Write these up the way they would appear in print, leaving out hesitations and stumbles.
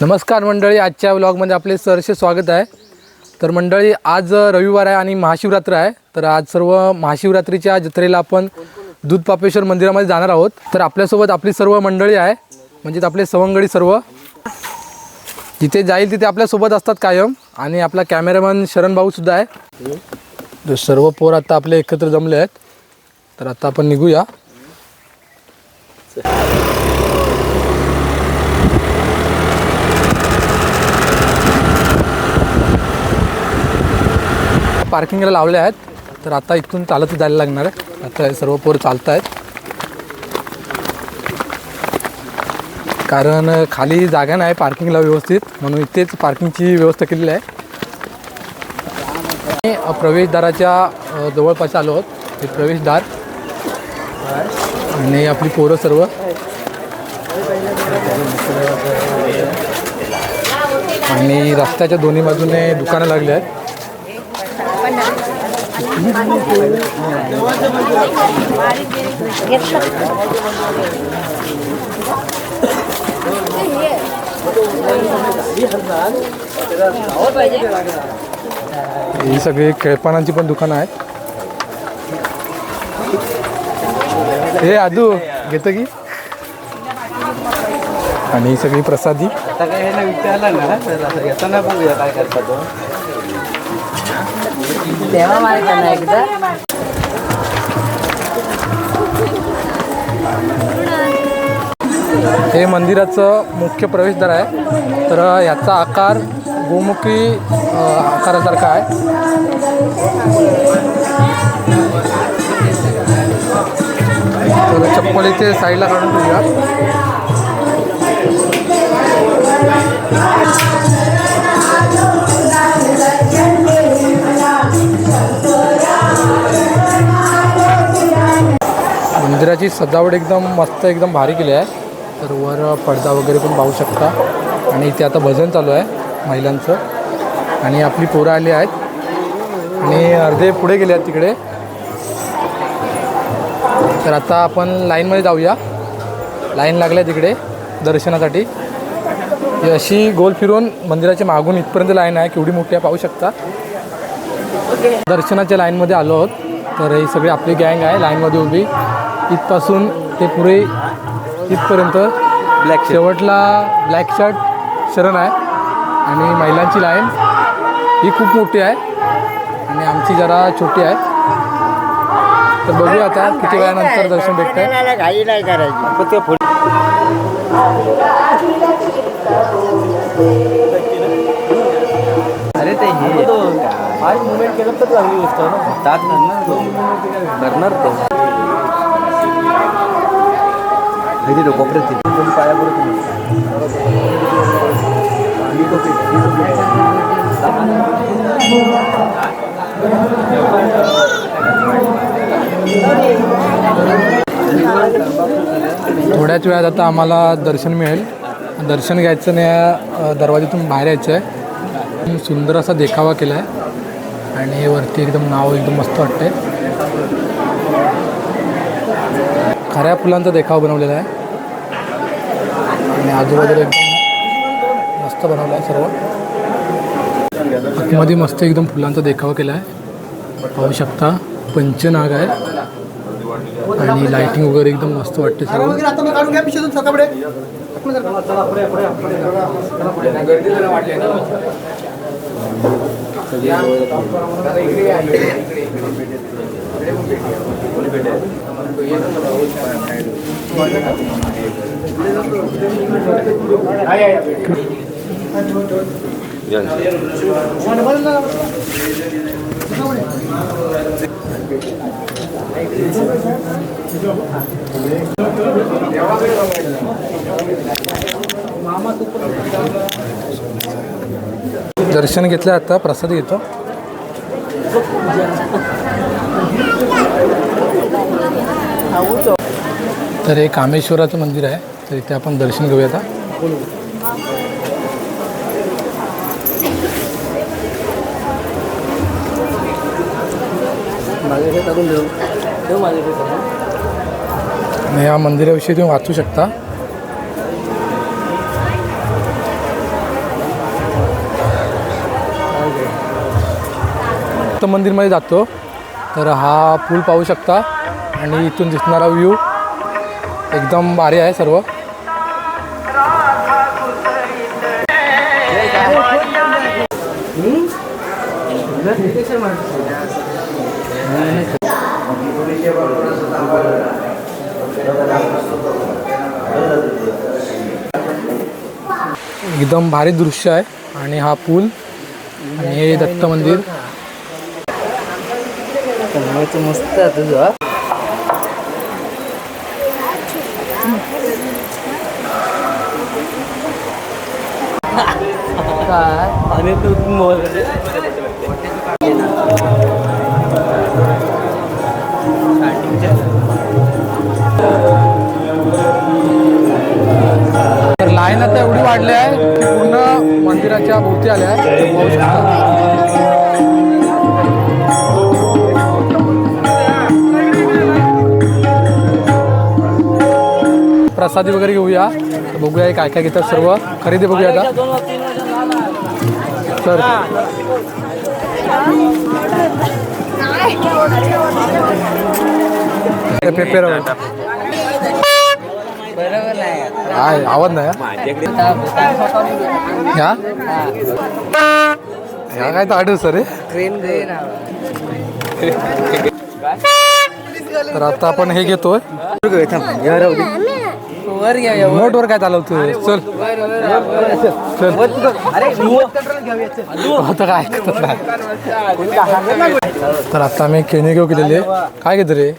नमस्कार मंडळी, आजच्या व्लॉगमध्ये आपले सहर्ष स्वागत आहे। तर मंडळी, आज रविवार आहे आणि महाशिवरात्र आहे। तर आज सर्व महाशिवरात्रीच्या जत्रेला आपण दूधपापेश्वर मंदिरामध्ये जाणार आहोत। तर आपल्यासोबत आपली सर्व मंडळी आहे, म्हणजे आपले सवंगडी सर्व जिथे जाईल तिथे आपल्यासोबत असतात कायम। आणि आपला कॅमेरामन शरण भाऊ सुद्धा आहे। तर सर्व पोर आता आपले एकत्र जमले आहेत। तर आता आपण निघूया। पार्किंगला लावले आहेत। तर आता इथून चालत जायला लागणार आहे। आता सर्व पोर चालत आहेत, कारण खाली जागा नाही पार्किंगला व्यवस्थित, म्हणून इथेच पार्किंगची व्यवस्था केलेली आहे। प्रवेशद्वाराच्या जवळपास आलो आहोत। हे प्रवेशद्वार आणि आपली पोरं सर्व आणि रस्त्याच्या दोन्ही बाजूने दुकानं लागली आहेत। ही सगळी खेळपानांची पण दुकानं आहेत। हे आदू घेतं की, आणि ही सगळी प्रसादी। आता काय ना विचारलं ना येताना बघूया काय करता तो तेव्हा माहिती ना एकदा। हे मंदिराचं मुख्य प्रवेशद्वार आहे। तर याचा आकार गोमुखी आकारासारखा आहे। तर चप्पल इथे साईडला काढून ठेवूया। मंदिराची सजावट एकदम मस्त, एकदम भारी केली आहे। तर वर पडदा वगैरे पण पाहू शकता। आणि इथे आता भजन चालू आहे महिलांचं, आणि आपली पोरं आली आहेत आणि अर्धे पुढे गेले आहेत तिकडे। तर आता आपण लाईनमध्ये जाऊया। लाईन लागल्या तिकडे दर्शनासाठी। ही अशी गोल फिरून मंदिराच्या मागून इथपर्यंत लाईन आहे, केवढी मोठी आहे पाहू शकता। दर्शनाच्या लाईनमध्ये आलो आहोत। तर ही सगळी आपली गँग आहे लाईनमध्ये उभी, इथपासून ते पुढे इथपर्यंत। शेवटला ब्लॅक शर्ट शरण आहे, आणि महिलांची लाईन ही खूप मोठी आहे आणि आमची जरा छोटी आहे। तर बघूया आता किती वेळानंतर दर्शन भेटतंय। घाई नाही करायची। अरे ते हे मुवमेंट केलं तर चांगली गोष्ट आहे ना, करणार तो कोपऱ्यात थोड्याच वेळात आता आम्हाला दर्शन मिळेल। दर्शन घ्यायचं नाही, दरवाजातून बाहेर यायचं आहे। सुंदर असा देखावा केला आहे, आणि वरती एकदम नाव एकदम मस्त वाटतंय। खऱ्या फुलांचा देखावा बनवलेला आहे, आणि आजूबाजूला एकदम मस्त बनवलं आहे सर्व। आतमध्ये मस्त एकदम फुलांचा देखावा केला आहे, पाहू शकता। पंचनाग आहे, आणि लाइटिंग वगैरे एकदम मस्त वाटते सर्व। दर्शन घेतलं, आता प्रसाद घेतो। तर हे कामेश्वराचं मंदिर आहे, तर इथे आपण दर्शन घेऊया आता। या मंदिराविषयी तुम्ही वाचू शकता। दत्त मंदिरमध्ये जातो. तर हा पूल पाहू शकता आणि इथून दिसणारा व्ह्यू एकदम भारी आहे सर्व. एकदम भारी दृश्य आहे आणि हा पूल आणि हे दत्त मंदिर. मस्त आहे तुझं. आणि तू तर लाईन आता एवढी वाढली आहे की पूर्ण मंदिराच्या भोवती आल्या आहे. पाहू शकता. प्रसादी वगैरे घेऊया. तर बघूया काय काय घेतात सर्व खरेदी बघूया आता. तर पेपर काय आवाज नाही ह्या ह्या काय तर आठवत सर ट्रेन तर आता आपण हे घेतोय. वर घ्या मोठवर काय चालवतोय. चल चल आता काय ऐकत नाही. तर आता आम्ही खेळणे घेऊ केलेले. काय घेतो रे.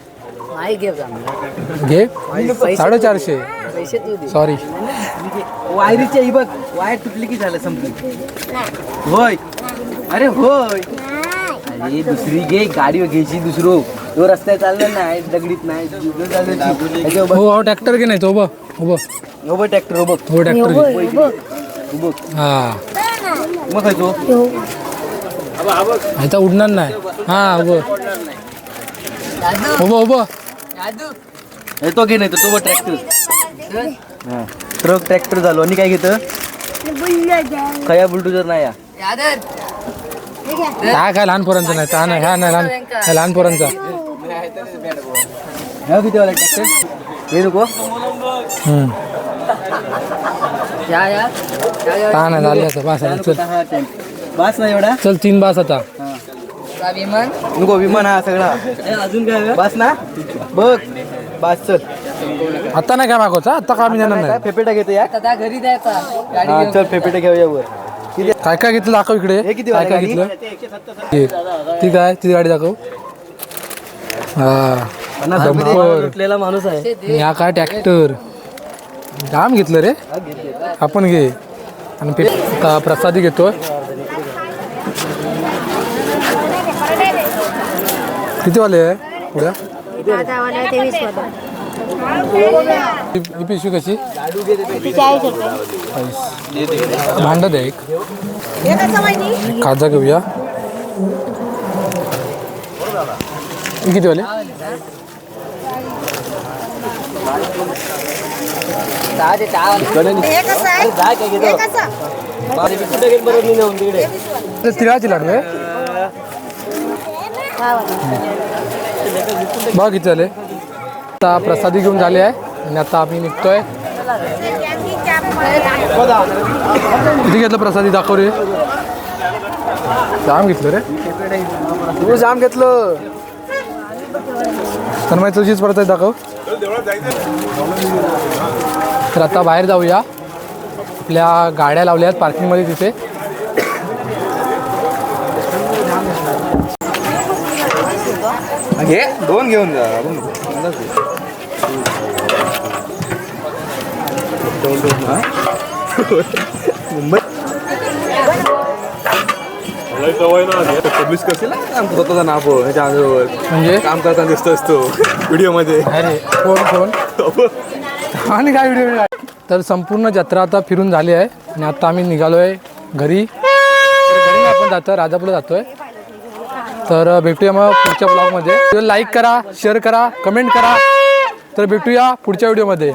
नाही घे घे 450. पैसे तू दे. सॉरी वायरीच्या ही बघ वायर तुटली की झालं संपली. होय अरे होय. अरे दुसरी घे गाडी घ्यायची दुसरं. तो रस्त्यात चालणार नाही दगडीत नाही. हो ट्रॅक्टर घे नाही तो उभं उभं उभं ट्रॅक्टर उभं हो ट्रॅक्टर उभं हा मग काय तो आता उडणार नाही. हा उभं उभं उभं तो घे नाही तो ट्रॅक्टर. ट्रक ट्रॅक्टर झालो आणि काय घेतं काय बुलडोजर नाही या. काय लहान पोरांचं नाही ता नाही ह्या नाही लहान पोरांचा. ह्या किती वाला ट्रॅक्टर हे नको ता नाही झाली आता बास आता. चल बास नाही एवढा. चल 3 बास आता. नको विमान हा सगळा अजून काय बास ना बघ बास. चल आता नाही काय मागवचा आता का आम्ही जाणार नाही. फेपेटा घेतो या घरी द्यायचा. हा, चल फेपेटा घेऊया वर. किती काय काय घेतलं दाखव इकडे. हे किती काय वाला काय गाडी? घेतलं घे. ती काय ती गाडी दाखव. हा डंपर. लुटलेला माणूस आहे. ह्या काय ट्रॅक्टर जाम घेतलं रे. आपण घे आणि आता प्रसादी घेतोय. किती वाले आहे पुढ्या. ही पिशवी कशी. 40 रुपये. भांड द्या एक. खाजा घेऊया. ही किती वाले. तिळाची लाडू आहे बघ किती झाले. आता प्रसादी घेऊन झाले आहे आणि आता आम्ही निघतोय. किती घेतलं प्रसादी दाखव रे. जाम घेतलं रे तू जाम घेतलं. तर मग तुझीच प्रसादी दाखव. तर आता बाहेर जाऊया. आपल्या गाड्या लावल्या आहेत पार्किंगमध्ये तिथे. घे 2 घेऊन जा. मुंबई पब्लिश करशील स्वतःचा नाव ह्याच्या अंगावर म्हणजे काम करताना दिसतो असतो व्हिडिओमध्ये. अरे फोन आणि काय व्हिडिओ. तर संपूर्ण जत्रा आता फिरून झाली आहे आणि आता आम्ही निघालो आहे घरी. घरी आपण जातो राजापूरला जातो आहे. तर भेटूया मग पुढच्या ब्लॉगमध्ये. लाईक करा शेअर करा कमेंट करा. तर भेटूया पुढच्या व्हिडिओमध्ये.